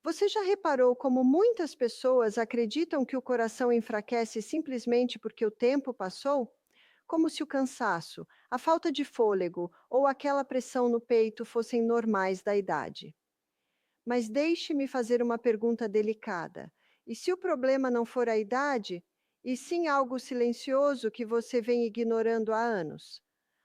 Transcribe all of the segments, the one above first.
Você já reparou como muitas pessoas acreditam que o coração enfraquece simplesmente porque o tempo passou? Como se o cansaço, a falta de fôlego ou aquela pressão no peito fossem normais da idade. Mas deixe-me fazer uma pergunta delicada. E se o problema não for a idade, e sim algo silencioso que você vem ignorando há anos?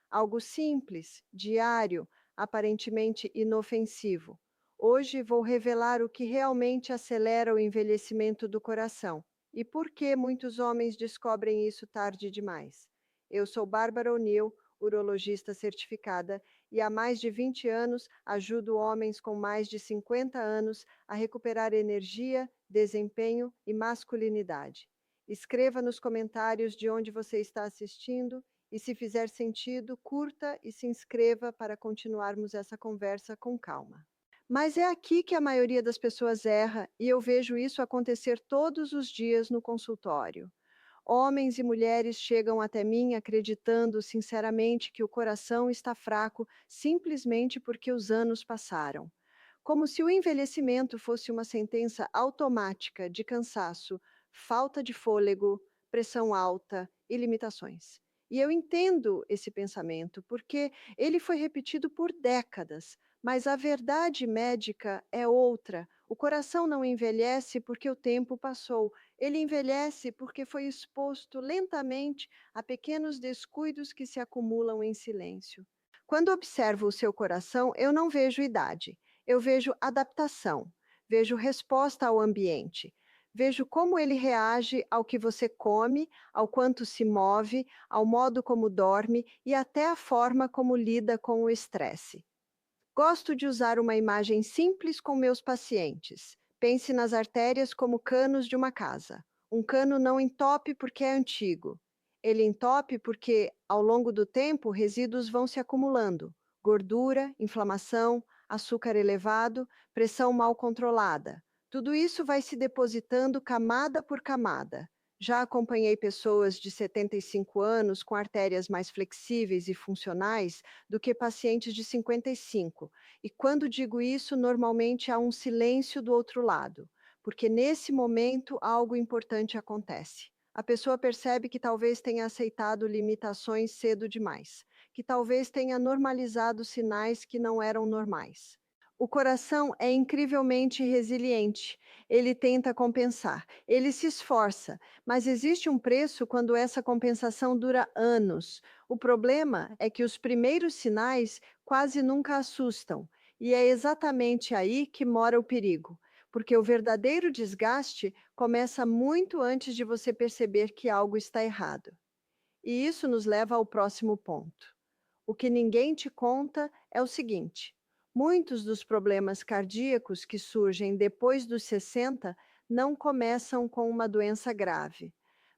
Algo simples, diário, aparentemente inofensivo. Hoje vou revelar o que realmente acelera o envelhecimento do coração e por que muitos homens descobrem isso tarde demais. Eu sou Bárbara O'Neill, urologista certificada, e há mais de 20 anos ajudo homens com mais de 50 anos a recuperar energia, desempenho e masculinidade. Escreva nos comentários de onde você está assistindo e, se fizer sentido, curta e se inscreva para continuarmos essa conversa com calma. Mas é aqui que a maioria das pessoas erra e eu vejo isso acontecer todos os dias no consultório. Homens e mulheres chegam até mim acreditando sinceramente que o coração está fraco simplesmente porque os anos passaram. Como se o envelhecimento fosse uma sentença automática de cansaço, falta de fôlego, pressão alta e limitações. E eu entendo esse pensamento, porque ele foi repetido por décadas, mas a verdade médica é outra. O coração não envelhece porque o tempo passou, ele envelhece porque foi exposto lentamente a pequenos descuidos que se acumulam em silêncio. Quando observo o seu coração, eu não vejo idade, eu vejo adaptação, vejo resposta ao ambiente, vejo como ele reage ao que você come, ao quanto se move, ao modo como dorme e até a forma como lida com o estresse. Gosto de usar uma imagem simples com meus pacientes. Pense nas artérias como canos de uma casa. Um cano não entope porque é antigo. Ele entope porque, ao longo do tempo, resíduos vão se acumulando: gordura, inflamação, açúcar elevado, pressão mal controlada. Tudo isso vai se depositando camada por camada. Já acompanhei pessoas de 75 anos com artérias mais flexíveis e funcionais do que pacientes de 55. E quando digo isso, normalmente há um silêncio do outro lado, porque nesse momento algo importante acontece. A pessoa percebe que talvez tenha aceitado limitações cedo demais, que talvez tenha normalizado sinais que não eram normais. O coração é incrivelmente resiliente. Ele tenta compensar, ele se esforça, mas existe um preço quando essa compensação dura anos. O problema é que os primeiros sinais quase nunca assustam, e é exatamente aí que mora o perigo, porque o verdadeiro desgaste começa muito antes de você perceber que algo está errado. E isso nos leva ao próximo ponto. O que ninguém te conta é o seguinte: muitos dos problemas cardíacos que surgem depois dos 60 não começam com uma doença grave,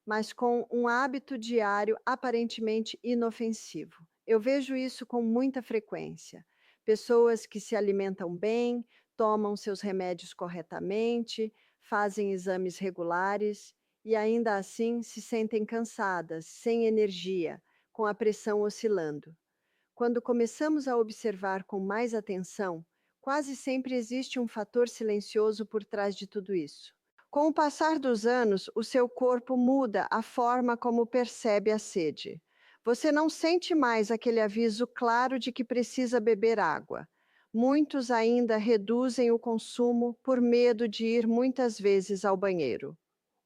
mas com um hábito diário aparentemente inofensivo. Eu vejo isso com muita frequência. Pessoas que se alimentam bem, tomam seus remédios corretamente, fazem exames regulares e ainda assim se sentem cansadas, sem energia, com a pressão oscilando. Quando começamos a observar com mais atenção, quase sempre existe um fator silencioso por trás de tudo isso. Com o passar dos anos, o seu corpo muda a forma como percebe a sede. Você não sente mais aquele aviso claro de que precisa beber água. Muitos ainda reduzem o consumo por medo de ir muitas vezes ao banheiro.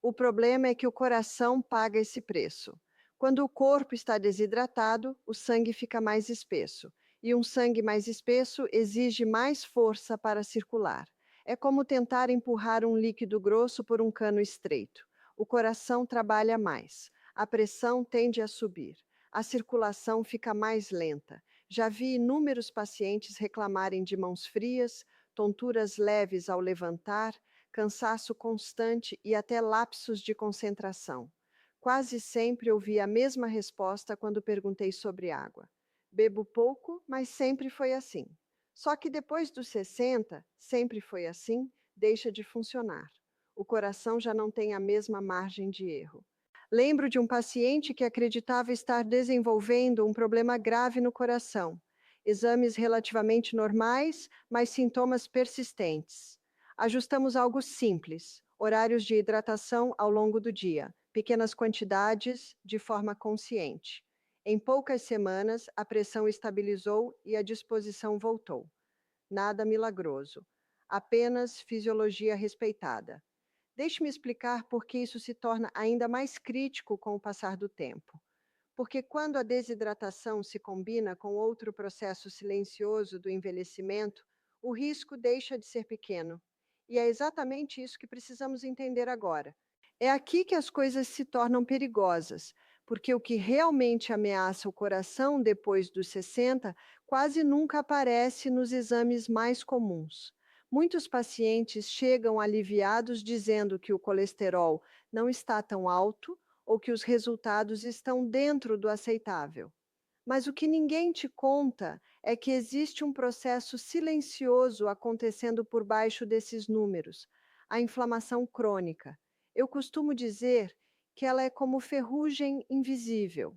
O problema é que o coração paga esse preço. Quando o corpo está desidratado, o sangue fica mais espesso, e um sangue mais espesso exige mais força para circular. É como tentar empurrar um líquido grosso por um cano estreito. O coração trabalha mais, a pressão tende a subir, a circulação fica mais lenta. Já vi inúmeros pacientes reclamarem de mãos frias, tonturas leves ao levantar, cansaço constante e até lapsos de concentração. Quase sempre ouvi a mesma resposta quando perguntei sobre água. Bebo pouco, mas sempre foi assim. Só que depois dos 60, sempre foi assim, deixa de funcionar. O coração já não tem a mesma margem de erro. Lembro de um paciente que acreditava estar desenvolvendo um problema grave no coração. Exames relativamente normais, mas sintomas persistentes. Ajustamos algo simples: horários de hidratação ao longo do dia, pequenas quantidades, de forma consciente. Em poucas semanas, a pressão estabilizou e a disposição voltou. Nada milagroso, apenas fisiologia respeitada. Deixe-me explicar por que isso se torna ainda mais crítico com o passar do tempo. Porque quando a desidratação se combina com outro processo silencioso do envelhecimento, o risco deixa de ser pequeno. E é exatamente isso que precisamos entender agora. É aqui que as coisas se tornam perigosas, porque o que realmente ameaça o coração depois dos 60 quase nunca aparece nos exames mais comuns. Muitos pacientes chegam aliviados dizendo que o colesterol não está tão alto ou que os resultados estão dentro do aceitável. Mas o que ninguém te conta é que existe um processo silencioso acontecendo por baixo desses números, a inflamação crônica. Eu costumo dizer que ela é como ferrugem invisível.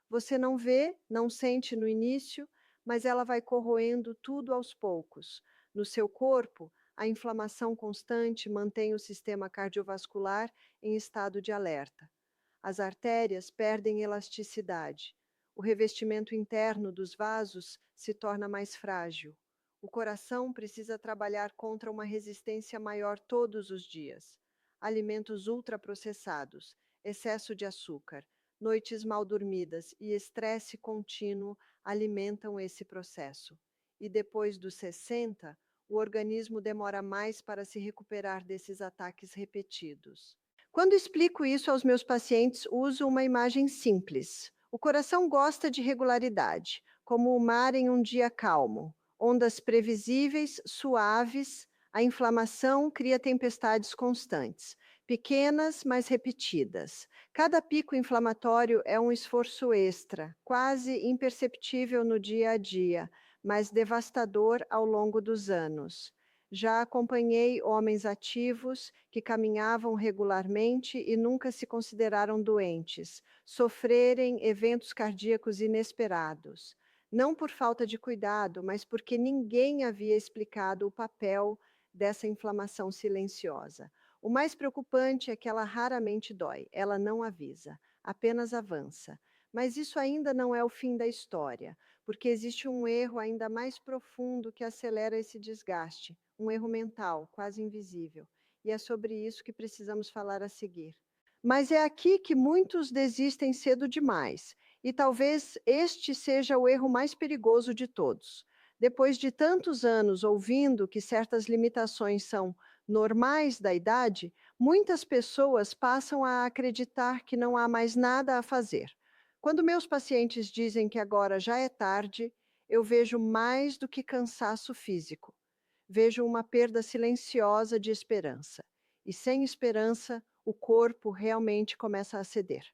Você não vê, não sente no início, mas ela vai corroendo tudo aos poucos. No seu corpo, a inflamação constante mantém o sistema cardiovascular em estado de alerta. As artérias perdem elasticidade. O revestimento interno dos vasos se torna mais frágil. O coração precisa trabalhar contra uma resistência maior todos os dias. Alimentos ultraprocessados, excesso de açúcar, noites mal dormidas e estresse contínuo alimentam esse processo. E depois dos 60, o organismo demora mais para se recuperar desses ataques repetidos. Quando explico isso aos meus pacientes, uso uma imagem simples. O coração gosta de regularidade, como o mar em um dia calmo. Ondas previsíveis, suaves, a inflamação cria tempestades constantes, pequenas, mas repetidas. Cada pico inflamatório é um esforço extra, quase imperceptível no dia a dia, mas devastador ao longo dos anos. Já acompanhei homens ativos que caminhavam regularmente e nunca se consideraram doentes, sofrerem eventos cardíacos inesperados. Não por falta de cuidado, mas porque ninguém havia explicado o papel dessa inflamação silenciosa. O mais preocupante é que ela raramente dói, ela não avisa, apenas avança. Mas isso ainda não é o fim da história, porque existe um erro ainda mais profundo que acelera esse desgaste, um erro mental, quase invisível. E é sobre isso que precisamos falar a seguir. Mas é aqui que muitos desistem cedo demais, e talvez este seja o erro mais perigoso de todos. Depois de tantos anos ouvindo que certas limitações são normais da idade, muitas pessoas passam a acreditar que não há mais nada a fazer. Quando meus pacientes dizem que agora já é tarde, eu vejo mais do que cansaço físico. Vejo uma perda silenciosa de esperança. E sem esperança, o corpo realmente começa a ceder.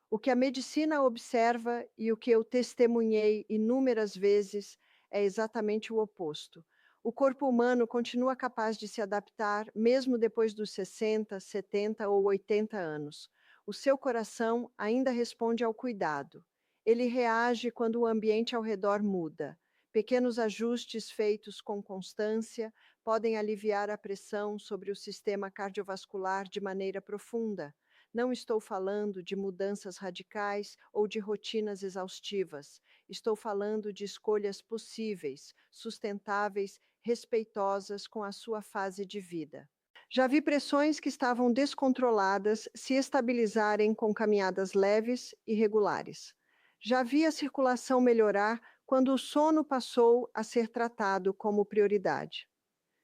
O que a medicina observa e o que eu testemunhei inúmeras vezes é exatamente o oposto. O corpo humano continua capaz de se adaptar mesmo depois dos 60, 70 ou 80 anos. O seu coração ainda responde ao cuidado. Ele reage quando o ambiente ao redor muda. Pequenos ajustes feitos com constância podem aliviar a pressão sobre o sistema cardiovascular de maneira profunda. Não estou falando de mudanças radicais ou de rotinas exaustivas. Estou falando de escolhas possíveis, sustentáveis, respeitosas com a sua fase de vida. Já vi pressões que estavam descontroladas se estabilizarem com caminhadas leves e regulares. Já vi a circulação melhorar quando o sono passou a ser tratado como prioridade.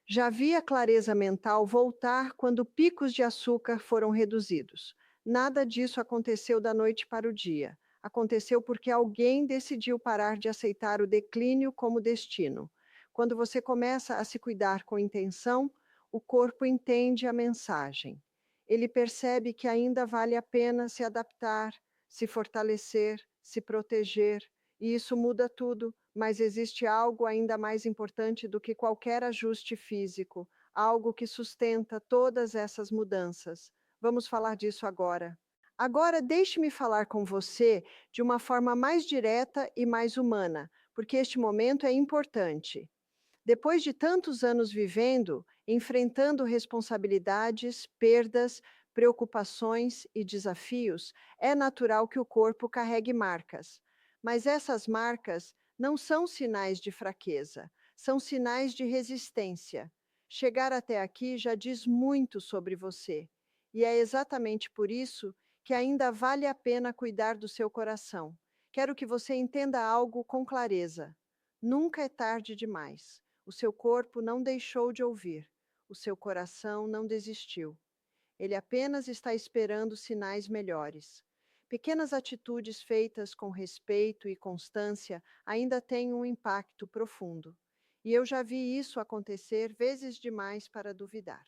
Já vi a clareza mental voltar quando picos de açúcar foram reduzidos. Nada disso aconteceu da noite para o dia. Aconteceu porque alguém decidiu parar de aceitar o declínio como destino. Quando você começa a se cuidar com intenção, o corpo entende a mensagem. Ele percebe que ainda vale a pena se adaptar, se fortalecer, se proteger, e isso muda tudo, mas existe algo ainda mais importante do que qualquer ajuste físico, algo que sustenta todas essas mudanças. Vamos falar disso agora. Agora, deixe-me falar com você de uma forma mais direta e mais humana, porque este momento é importante. Depois de tantos anos vivendo, enfrentando responsabilidades, perdas, preocupações e desafios, é natural que o corpo carregue marcas. Mas essas marcas não são sinais de fraqueza, são sinais de resistência. Chegar até aqui já diz muito sobre você. E é exatamente por isso que ainda vale a pena cuidar do seu coração. Quero que você entenda algo com clareza. Nunca é tarde demais. O seu corpo não deixou de ouvir, o seu coração não desistiu. Ele apenas está esperando sinais melhores. Pequenas atitudes feitas com respeito e constância ainda têm um impacto profundo. E eu já vi isso acontecer vezes demais para duvidar.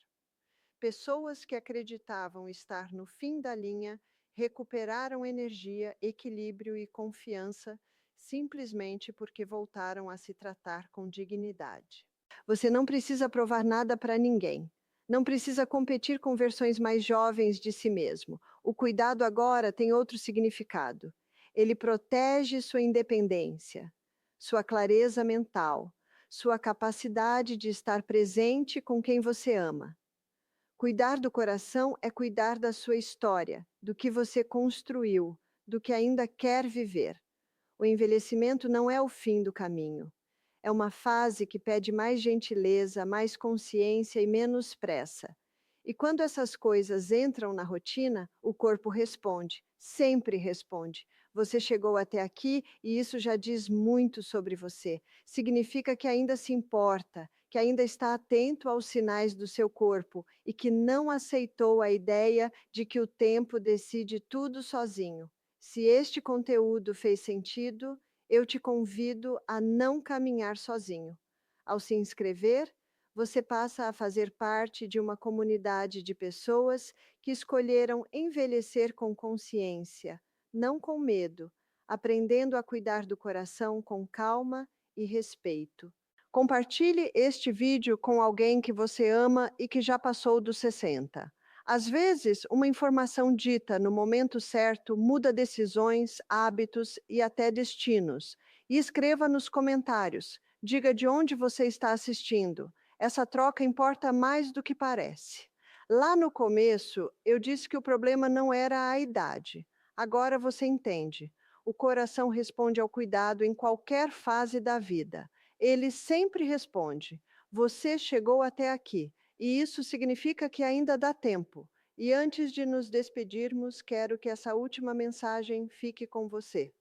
Pessoas que acreditavam estar no fim da linha recuperaram energia, equilíbrio e confiança simplesmente porque voltaram a se tratar com dignidade. Você não precisa provar nada para ninguém. Não precisa competir com versões mais jovens de si mesmo. O cuidado agora tem outro significado. Ele protege sua independência, sua clareza mental, sua capacidade de estar presente com quem você ama. Cuidar do coração é cuidar da sua história, do que você construiu, do que ainda quer viver. O envelhecimento não é o fim do caminho. É uma fase que pede mais gentileza, mais consciência e menos pressa. E quando essas coisas entram na rotina, o corpo responde, sempre responde. Você chegou até aqui e isso já diz muito sobre você. Significa que ainda se importa, que ainda está atento aos sinais do seu corpo e que não aceitou a ideia de que o tempo decide tudo sozinho. Se este conteúdo fez sentido, eu te convido a não caminhar sozinho. Ao se inscrever, você passa a fazer parte de uma comunidade de pessoas que escolheram envelhecer com consciência, não com medo, aprendendo a cuidar do coração com calma e respeito. Compartilhe este vídeo com alguém que você ama e que já passou dos 60. Às vezes, uma informação dita no momento certo muda decisões, hábitos e até destinos. E escreva nos comentários. Diga de onde você está assistindo. Essa troca importa mais do que parece. Lá no começo, eu disse que o problema não era a idade. Agora você entende. O coração responde ao cuidado em qualquer fase da vida. Ele sempre responde: Você chegou até aqui. E isso significa que ainda dá tempo. E antes de nos despedirmos, quero que essa última mensagem fique com você.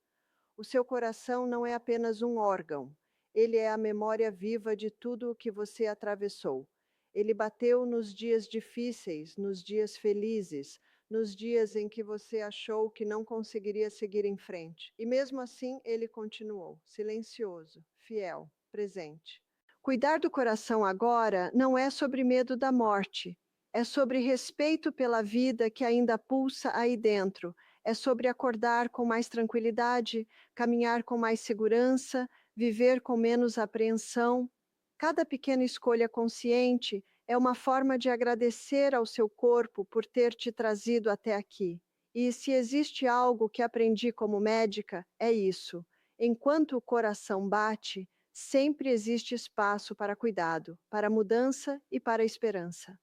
O seu coração não é apenas um órgão, ele é a memória viva de tudo o que você atravessou. Ele bateu nos dias difíceis, nos dias felizes, nos dias em que você achou que não conseguiria seguir em frente. E mesmo assim, ele continuou, silencioso, fiel, presente. Cuidar do coração agora não é sobre medo da morte, é sobre respeito pela vida que ainda pulsa aí dentro, é sobre acordar com mais tranquilidade, caminhar com mais segurança, viver com menos apreensão. Cada pequena escolha consciente é uma forma de agradecer ao seu corpo por ter te trazido até aqui. E se existe algo que aprendi como médica, é isso. Enquanto o coração bate, sempre existe espaço para cuidado, para mudança e para esperança.